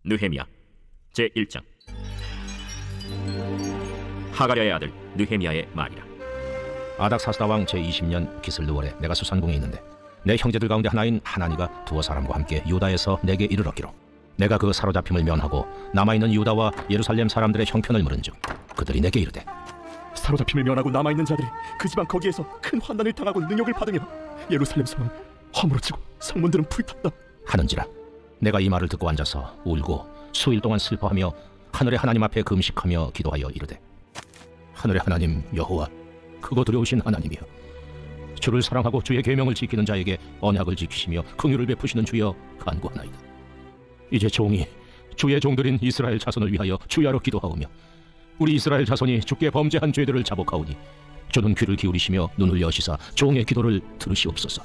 느헤미야 제1장. 하가랴의 아들 느헤미야의 말이라. 아닥사스다 왕 제20년 기슬르월에 내가 수산궁에 있는데 내 형제들 가운데 하나인 하나니가 두어 사람과 함께 유다에서 내게 이르렀기로 내가 그 사로잡힘을 면하고 남아있는 유다와 예루살렘 사람들의 형편을 물은즉 그들이 내게 이르되 사로잡힘을 면하고 남아있는 자들이 그 지방 거기에서 큰 환난을 당하고 능욕을 받으며 예루살렘 성은 허물어지고 성문들은 불탔다 하는지라. 내가 이 말을 듣고 앉아서 울고 수일 동안 슬퍼하며 하늘의 하나님 앞에 금식하며 기도하여 이르되 하늘의 하나님 여호와 크고 두려우신 하나님이여, 주를 사랑하고 주의 계명을 지키는 자에게 언약을 지키시며 긍휼을 베푸시는 주여 간구하나이다. 이제 종이 주의 종들인 이스라엘 자손을 위하여 주야로 기도하오며 우리 이스라엘 자손이 주께 범죄한 죄들을 자복하오니 주는 귀를 기울이시며 눈을 여시사 종의 기도를 들으시옵소서.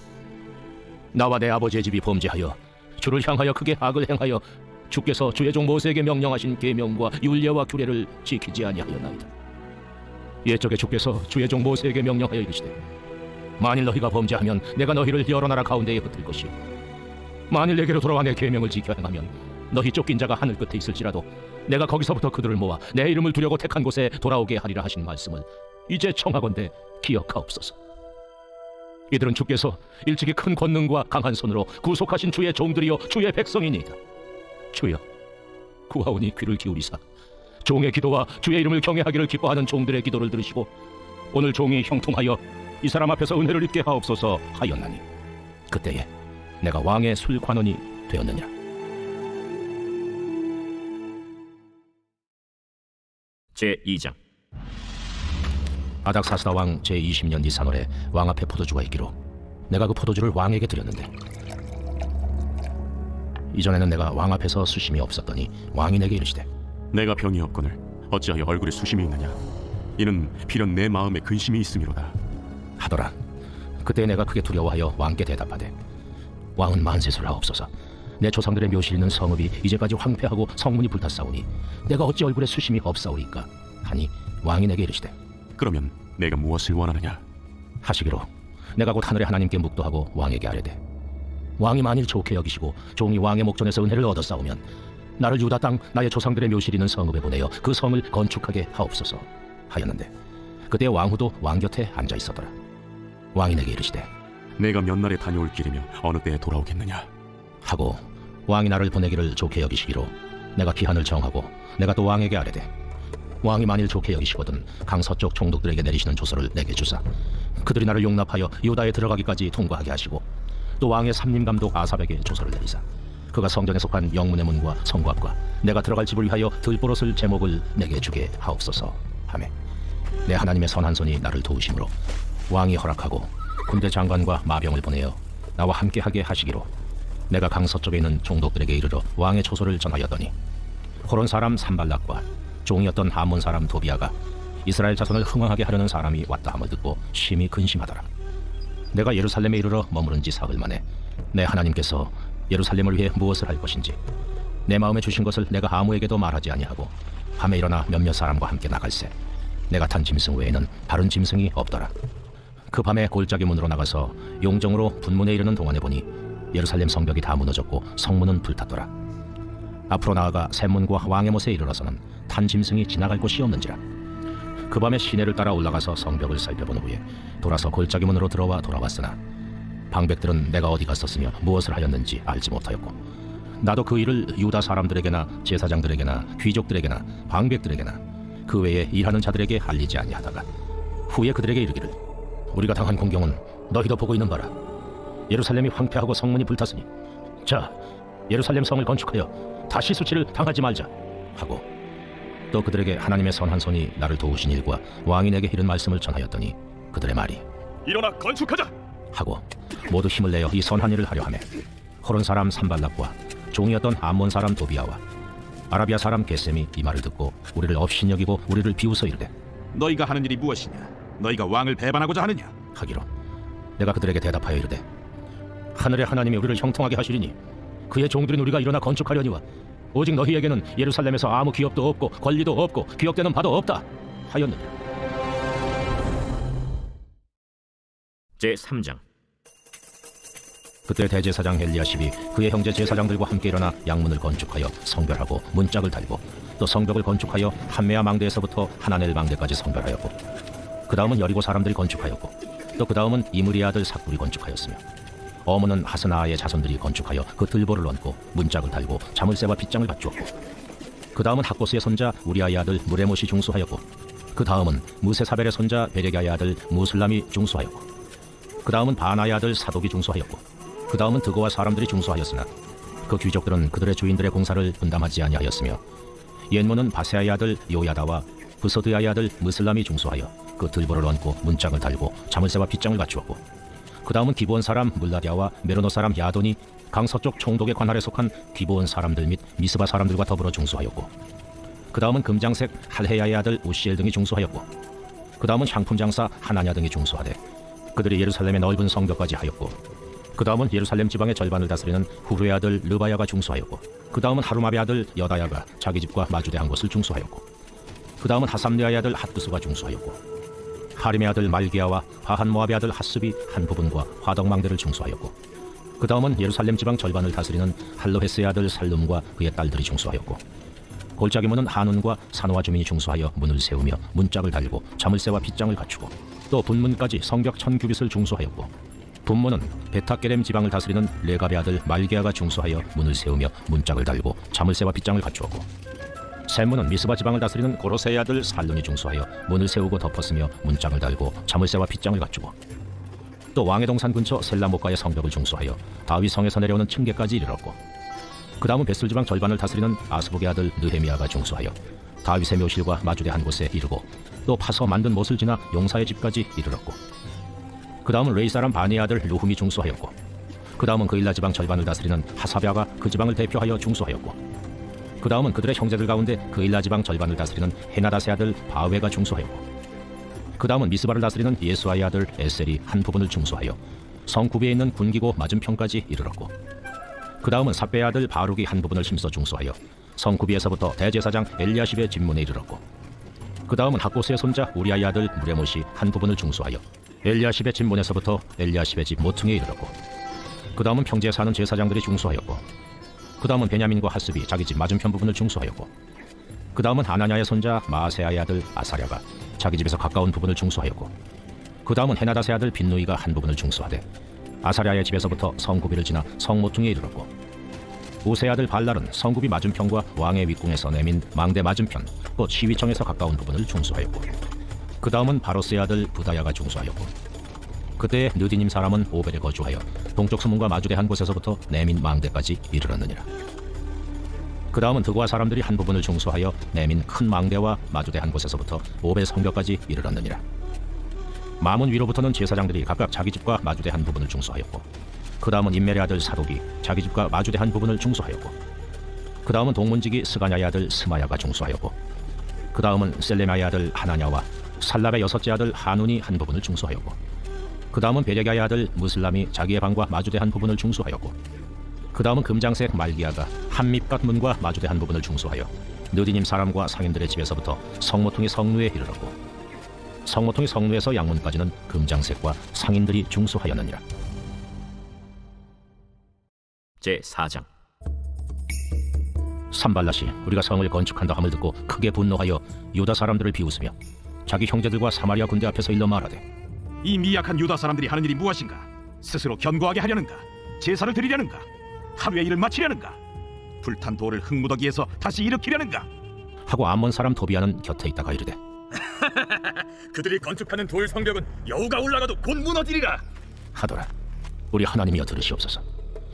나와 내 아버지의 집이 범죄하여 주를 향하여 크게 악을 행하여 주께서 주의 종 모세에게 명령하신 계명과 율례와 규례를 지키지 아니하였나이다. 옛적에 주께서 주의 종 모세에게 명령하여 이르시되 만일 너희가 범죄하면 내가 너희를 여러 나라 가운데에 흩을 것이요 만일 내게로 돌아와 내 계명을 지켜 행하면 너희 쫓긴 자가 하늘 끝에 있을지라도 내가 거기서부터 그들을 모아 내 이름을 두려고 택한 곳에 돌아오게 하리라 하신 말씀을 이제 청하건대 기억하옵소서. 이들은 주께서 일찍이 큰 권능과 강한 손으로 구속하신 주의 종들이요 주의 백성이니이다. 주여 구하오니 귀를 기울이사 종의 기도와 주의 이름을 경외하기를 기뻐하는 종들의 기도를 들으시고 오늘 종이 형통하여 이 사람 앞에서 은혜를 입게 하옵소서 하였나니 그때에 내가 왕의 술관원이 되었느니라. 제2장. 아닥사스다 왕 제20년 니산월에 왕 앞에 포도주가 있기로 내가 그 포도주를 왕에게 드렸는데 이전에는 내가 왕 앞에서 수심이 없었더니 왕이 내게 이르시되 내가 병이 없거늘 어찌하여 얼굴에 수심이 있느냐? 이는 필연 내 마음에 근심이 있음이로다 하더라. 그때 내가 크게 두려워하여 왕께 대답하되 왕은 만세를 하옵소서. 내 조상들의 묘실 있는 성읍이 이제까지 황폐하고 성문이 불탔사오니 내가 어찌 얼굴에 수심이 없사오리까 하니 왕이 내게 이르시되 그러면 내가 무엇을 원하느냐? 하시기로 내가 곧 하늘의 하나님께 묵도하고 왕에게 아뢰되 왕이 만일 좋게 여기시고 종이 왕의 목전에서 은혜를 얻었사오면 나를 유다 땅 나의 조상들의 묘실 있는 성읍에 보내어 그 성을 건축하게 하옵소서 하였는데 그때 왕후도 왕 곁에 앉아 있었더라. 왕이 내게 이르시되 내가 몇 날에 다녀올 길이며 어느 때에 돌아오겠느냐? 하고 왕이 나를 보내기를 좋게 여기시기로 내가 기한을 정하고 내가 또 왕에게 아뢰되 왕이 만일 좋게 여기시거든 강서쪽 총독들에게 내리시는 조서를 내게 주사 그들이 나를 용납하여 유다에 들어가기까지 통과하게 하시고 또 왕의 삼림감독 아삽에게 조서를 내리사 그가 성전에 속한 영문의 문과 성구 앞과 내가 들어갈 집을 위하여 들보롯을 제목을 내게 주게 하옵소서 하매 내 하나님의 선한 손이 나를 도우심으로 왕이 허락하고 군대 장관과 마병을 보내어 나와 함께하게 하시기로 내가 강서쪽에 있는 총독들에게 이르러 왕의 조서를 전하였더니 호론 사람 산발락과 종이었던 하몬 사람 도비아가 이스라엘 자손을 흥황하게 하려는 사람이 왔다 함을 듣고 심히 근심하더라. 내가 예루살렘에 이르러 머무른 지 사흘 만에 내 하나님께서 예루살렘을 위해 무엇을 할 것인지 내 마음에 주신 것을 내가 아무에게도 말하지 아니하고 밤에 일어나 몇몇 사람과 함께 나갈새 내가 탄 짐승 외에는 다른 짐승이 없더라. 그 밤에 골짜기 문으로 나가서 용정으로 분문에 이르는 동안에 보니 예루살렘 성벽이 다 무너졌고 성문은 불탔더라. 앞으로 나아가 샘문과 왕의 못에 이르러서는 탄 짐승이 지나갈 곳이 없는지라. 그 밤에 시내를 따라 올라가서 성벽을 살펴본 후에 돌아서 골짜기 문으로 들어와 돌아왔으나 방백들은 내가 어디 갔었으며 무엇을 하였는지 알지 못하였고 나도 그 일을 유다 사람들에게나 제사장들에게나 귀족들에게나 방백들에게나 그 외에 일하는 자들에게 알리지 아니하다가 후에 그들에게 이르기를 우리가 당한 공경은 너희도 보고 있는 바라. 예루살렘이 황폐하고 성문이 불탔으니 자 예루살렘 성을 건축하여 다시 수치를 당하지 말자 하고 또 그들에게 하나님의 선한 손이 나를 도우신 일과 왕이 내게 이른 말씀을 전하였더니 그들의 말이 일어나 건축하자 하고 모두 힘을 내어 이 선한 일을 하려 하매 호론 사람 산발락과 종이었던 암몬 사람 도비아와 아라비아 사람 게셈이 이 말을 듣고 우리를 업신여기고 우리를 비웃어 이르되 너희가 하는 일이 무엇이냐? 너희가 왕을 배반하고자 하느냐? 하기로 내가 그들에게 대답하여 이르되 하늘의 하나님이 우리를 형통하게 하시리니 그의 종들인 우리가 일어나 건축하려니와 오직 너희에게는 예루살렘에서 아무 기업도 없고 권리도 없고 기억되는 바도 없다 하였느니라. 제3장. 그때 대제사장 엘리야십이 그의 형제 제사장들과 함께 일어나 양문을 건축하여 성별하고 문짝을 달고 또 성벽을 건축하여 한메아 망대에서부터 하나넬 망대까지 성별하였고 그 다음은 여리고 사람들이 건축하였고 또 그 다음은 이므리의 아들 삭불이 건축하였으며 어문은 하스나아의 자손들이 건축하여 그 들보를 얹고 문짝을 달고 자물쇠와 빗장을 갖추었고 그 다음은 학고스의 손자 우리아의 아들 무레못이 중수하였고 그 다음은 무세사벨의 손자 베레가의 아들 무슬람이 중수하였고 그 다음은 바나의 아들 사독이 중수하였고 그 다음은 드고와 사람들이 중수하였으나 그 귀족들은 그들의 주인들의 공사를 분담하지 아니하였으며 옛문은 바세아의 아들 요야다와 브소드야의 아들 무슬람이 중수하여 그 들보를 얹고 문짝을 달고 자물쇠와 빗장을 갖추었고 그 다음은 기브온 사람 물라디아와 메로노 사람 야돈이 강서쪽 총독의 관할에 속한 기브온 사람들 및 미스바 사람들과 더불어 중수하였고 그 다음은 금장색 할헤야의 아들 우시엘 등이 중수하였고 그 다음은 향품 장사 하나냐 등이 중수하되 그들이 예루살렘의 넓은 성벽까지 하였고 그 다음은 예루살렘 지방의 절반을 다스리는 후르의 아들 르바야가 중수하였고 그 다음은 하루마의 아들 여다야가 자기 집과 마주대한 곳을 중수하였고 그 다음은 하삼르아의 아들 핫두스가 중수하였고 하림의 아들 말기야와 바한 모압의 아들 핫습이 한 부분과 화덕망대를 중수하였고 그 다음은 예루살렘 지방 절반을 다스리는 할로헤스의 아들 살룸과 그의 딸들이 중수하였고 골짜기 문은 한운과 산호와 주민이 중수하여 문을 세우며 문짝을 달고 자물쇠와 빗장을 갖추고 또 분문까지 성벽 1000규빗을 중수하였고 분문은 베타게렘 지방을 다스리는 레갑의 아들 말기야가 중수하여 문을 세우며 문짝을 달고 자물쇠와 빗장을 갖추었고 샘문은 미스바 지방을 다스리는 고로세의 아들 살룬이 중수하여 문을 세우고 덮었으며 문짝을 달고 자물쇠와 빗장을 갖추고 또 왕의 동산 근처 셀라목가의 성벽을 중수하여 다윗 성에서 내려오는 층계까지 이르렀고 그 다음은 벳술 지방 절반을 다스리는 아스복의 아들 느헤미야가 중수하여 다윗의 묘실과 마주대 한 곳에 이르고 또 파서 만든 못을 지나 용사의 집까지 이르렀고 그 다음은 레이 사람 바니의 아들 루훔이 중수하였고 그 다음은 그일라 지방 절반을 다스리는 하사랴가 그 지방을 대표하여 중수하였고 그 다음은 그들의 형제들 가운데 그일라 지방 절반을 다스리는 헤나다스의 아들 바웨가 중수하였고 그 다음은 미스바를 다스리는 예수아의 아들 에셀이 한 부분을 중수하여 성구비에 있는 군기고 맞은편까지 이르렀고 그 다음은 삽배의 아들 바룩이 한 부분을 심서 중수하여 성구비에서부터 대제사장 엘리야십의 집문에 이르렀고 그 다음은 학고스의 손자 우리아의 아들 무레못이 한 부분을 중수하여 엘리야십의 집문에서부터 엘리야십의 집 모퉁이에 이르렀고 그 다음은 평지에 사는 제사장들이 중수하였고 그 다음은 베냐민과 핫습이 자기 집 맞은편 부분을 중수하였고 그 다음은 하나냐의 손자 마아세아의 아들 아사랴가 자기 집에서 가까운 부분을 중수하였고 그 다음은 헤나다스의 아들 빈누이가 한 부분을 중수하되 아사랴의 집에서부터 성구비를 지나 성모퉁이에 이르렀고 우세의 아들 발랄은 성구비 맞은편과 왕의 윗궁에서 내민 망대 맞은편 곧 시위청에서 가까운 부분을 중수하였고 그 다음은 바로스의 아들 부다야가 중수하였고 그때에 느디님 사람은 오벨에 거주하여 동쪽 수문과 마주대 한 곳에서부터 내민 망대까지 이르렀느니라. 그 다음은 드고와 사람들이 한 부분을 중수하여 내민 큰 망대와 마주대 한 곳에서부터 오벨 성벽까지 이르렀느니라. 마문 위로부터는 제사장들이 각각 자기 집과 마주대 한 부분을 중수하였고 그 다음은 임멜의 아들 사독이 자기 집과 마주대 한 부분을 중수하였고 그 다음은 동문지기 스가냐의 아들 스마야가 중수하였고 그 다음은 셀레마의 아들 하나냐와 살랍의 여섯째 아들 한운이 한 부분을 중수하였고 그 다음은 베레가의 아들 무슬람이 자기의 방과 마주대 한 부분을 중수하였고 그 다음은 금장색 말기야가 한 밑밭 문과 마주대 한 부분을 중수하여 느디님 사람과 상인들의 집에서부터 성모퉁이 성루에 이르렀고 성모퉁이 성루에서 양문까지는 금장색과 상인들이 중수하였느니라. 제4장 산발랏이 우리가 성을 건축한다 함을 듣고 크게 분노하여 유다 사람들을 비웃으며 자기 형제들과 사마리아 군대 앞에서 일러 말하되 이 미약한 유다 사람들이 하는 일이 무엇인가? 스스로 견고하게 하려는가? 제사를 드리려는가? 하루의 일을 마치려는가? 불탄 돌을 흙무더기에서 다시 일으키려는가? 하고 암몬 사람 도비아는 곁에 있다가 이르되 그들이 건축하는 돌 성벽은 여우가 올라가도 곧 무너지리라 하더라. 우리 하나님이여 들으시옵소서.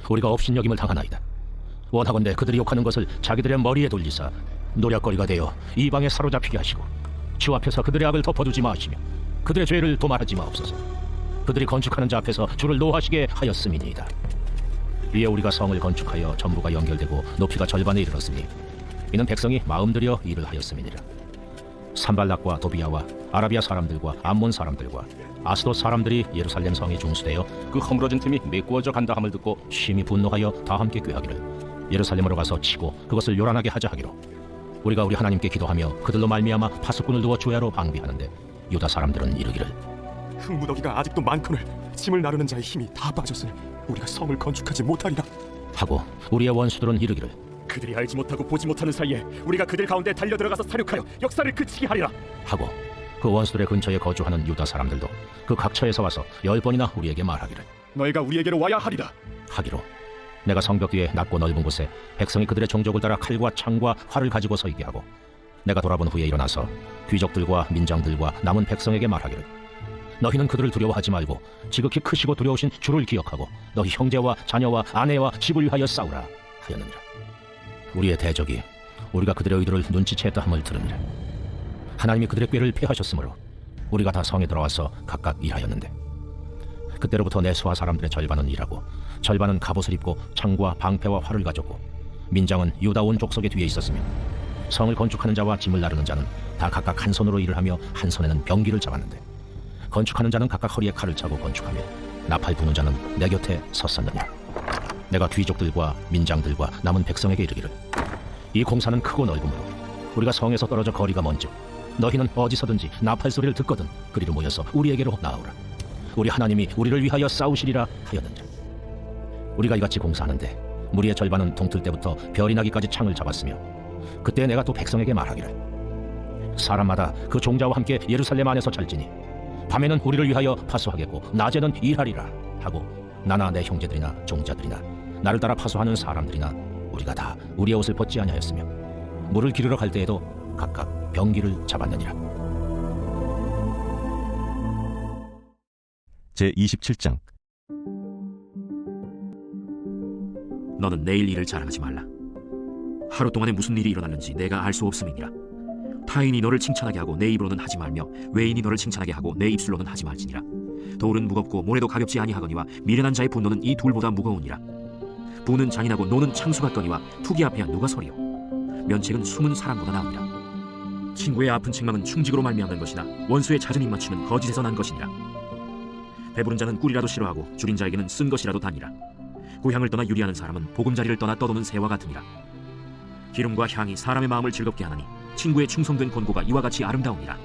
우리가 업신여김을 당하나이다. 원하건대 그들이 욕하는 것을 자기들의 머리에 돌리사 노략거리가 되어 이방에 사로잡히게 하시고 주 앞에서 그들의 악을 덮어두지 마시며 그들의 죄를 도말하지 마옵소서. 그들이 건축하는 자 앞에서 주를 노하시게 하였음이니이다. 이에 우리가 성을 건축하여 전부가 연결되고 높이가 절반에 이르렀으니 이는 백성이 마음 들여 일을 하였음이니라. 산발락과 도비야와 아라비아 사람들과 암몬 사람들과 아스돗 사람들이 예루살렘 성에 중수되어 그 허물어진 틈이 메꾸어져 간다 함을 듣고 심히 분노하여 다 함께 꾀하기를 예루살렘으로 가서 치고 그것을 요란하게 하자 하기로 우리가 우리 하나님께 기도하며 그들로 말미암아 파수꾼을 두어 주야로 방비하는데 유다 사람들은 이르기를 흙무더기가 아직도 많거늘 짐을 나르는 자의 힘이 다 빠졌으니 우리가 성을 건축하지 못하리라. 하고 우리의 원수들은 이르기를 그들이 알지 못하고 보지 못하는 사이에 우리가 그들 가운데 달려들어가서 사륙하여 역사를 그치게 하리라. 하고 그 원수들의 근처에 거주하는 유다 사람들도 그 각처에서 와서 10번이나 우리에게 말하기를 너희가 우리에게로 와야 하리라. 하기로 내가 성벽 뒤에 낮고 넓은 곳에 백성이 그들의 종족을 따라 칼과 창과 활을 가지고 서 있게 하고 내가 돌아본 후에 일어나서 귀족들과 민장들과 남은 백성에게 말하기를 너희는 그들을 두려워하지 말고 지극히 크시고 두려우신 주를 기억하고 너희 형제와 자녀와 아내와 집을 위하여 싸우라 하였느니라. 우리의 대적이 우리가 그들의 의도를 눈치챘다 함을 들으니라. 하나님이 그들의 꾀를 피하셨으므로 우리가 다 성에 들어와서 각각 일하였는데 그때로부터 내 수하 사람들의 절반은 일하고 절반은 갑옷을 입고 창과 방패와 활을 가졌고 민장은 유다 온 족속의 뒤에 있었으며 성을 건축하는 자와 짐을 나르는 자는 다 각각 한 손으로 일을 하며 한 손에는 병기를 잡았는데 건축하는 자는 각각 허리에 칼을 차고 건축하며 나팔 부는 자는 내 곁에 섰었느냐. 내가 귀족들과 민장들과 남은 백성에게 이르기를 이 공사는 크고 넓으므로 우리가 성에서 떨어져 거리가 먼즉 너희는 어디서든지 나팔 소리를 듣거든 그리로 모여서 우리에게로 나아오라. 우리 하나님이 우리를 위하여 싸우시리라 하였느니라. 우리가 이같이 공사하는데 무리의 절반은 동틀 때부터 별이 나기까지 창을 잡았으며 그때 내가 또 백성에게 말하기를 사람마다 그 종자와 함께 예루살렘 안에서 잘지니 밤에는 우리를 위하여 파수하겠고 낮에는 일하리라 하고 나나 내 형제들이나 종자들이나 나를 따라 파수하는 사람들이나 우리가 다 우리의 옷을 벗지 아니하였으며 물을 기르러 갈 때에도 각각 병기를 잡았느니라. 제27장 너는 내일 일을 자랑하지 말라. 하루 동안에 무슨 일이 일어났는지 내가 알 수 없음이니라. 타인이 너를 칭찬하게 하고 내 입으로는 하지 말며 외인이 너를 칭찬하게 하고 내 입술로는 하지 말지니라. 돌은 무겁고 모래도 가볍지 아니하거니와 미련한 자의 분노는 이 둘보다 무거우니라. 부는 잔인하고 노는 창수 같거니와 투기 앞에야 누가 서리요. 면책은 숨은 사람보다 나으니라. 친구의 아픈 책망은 충직으로 말미암는 것이나 원수의 잦은 입맞춤은 거짓에서 난 것이니라. 배부른 자는 꿀이라도 싫어하고 줄인 자에게는 쓴 것이라도 다니라. 고향을 떠나 유리하는 사람은 보금자리를 떠나 떠도는 새와 같으니라. 기름과 향이 사람의 마음을 즐겁게 하나니 친구의 충성된 권고가 이와 같이 아름다우니라.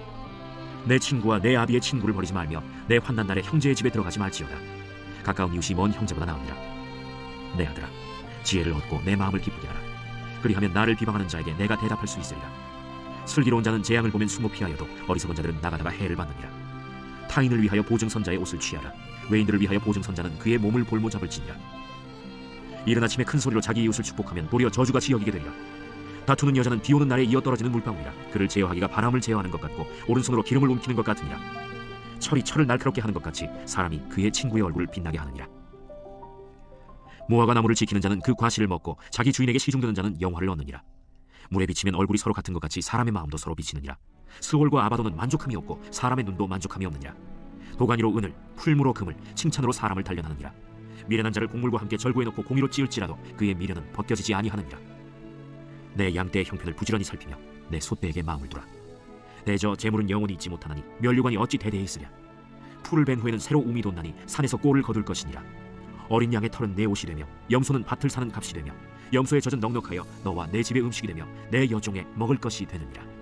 내 친구와 내 아비의 친구를 버리지 말며 내 환난 날에 형제의 집에 들어가지 말지어다. 가까운 이웃이 먼 형제보다 나으니라. 내 아들아, 지혜를 얻고 내 마음을 기쁘게 하라. 그리하면 나를 비방하는 자에게 내가 대답할 수 있으리라. 슬기로운 자는 재앙을 보면 숨어 피하여도 어리석은 자들은 나가다가 해를 받느니라. 타인을 위하여 보증선자의 옷을 취하라. 외인들을 위하여 보증선자는 그의 몸을 볼모잡을지니라. 이른 아침에 큰 소리로 자기 이웃을 축복하면 도리어 저주같이 여기게 되리라. 다투는 여자는 비 오는 날에 이어 떨어지는 물방울이라. 그를 제어하기가 바람을 제어하는 것 같고 오른손으로 기름을 움키는 것 같으니라. 철이 철을 날카롭게 하는 것 같이 사람이 그의 친구의 얼굴을 빛나게 하느니라. 무화과 나무를 지키는 자는 그 과실을 먹고 자기 주인에게 시중드는 자는 영화를 얻느니라. 물에 비치면 얼굴이 서로 같은 것 같이 사람의 마음도 서로 비치느니라. 스올과 아바도는 만족함이 없고 사람의 눈도 만족함이 없느니라. 도가니로 은을, 풀무로 금을, 칭찬으로 사람을 단련하느니라. 미련한 자를 곡물과 함께 절구해 놓고 공의로 찌을지라도 그의 미련은 벗겨지지 아니하느니라. 내 양떼의 형편을 부지런히 살피며 내 소떼에게 마음을 두라. 대저 재물은 영원히 있지 못하나니 면류관이 어찌 대대에 있으랴. 풀을 벤 후에는 새로 움이 돋나니 산에서 꼴을 거둘 것이니라. 어린 양의 털은 내 옷이 되며 염소는 밭을 사는 값이 되며 염소의 젖은 넉넉하여 너와 내 집의 음식이 되며 내 여종의 먹을 것이 되느니라.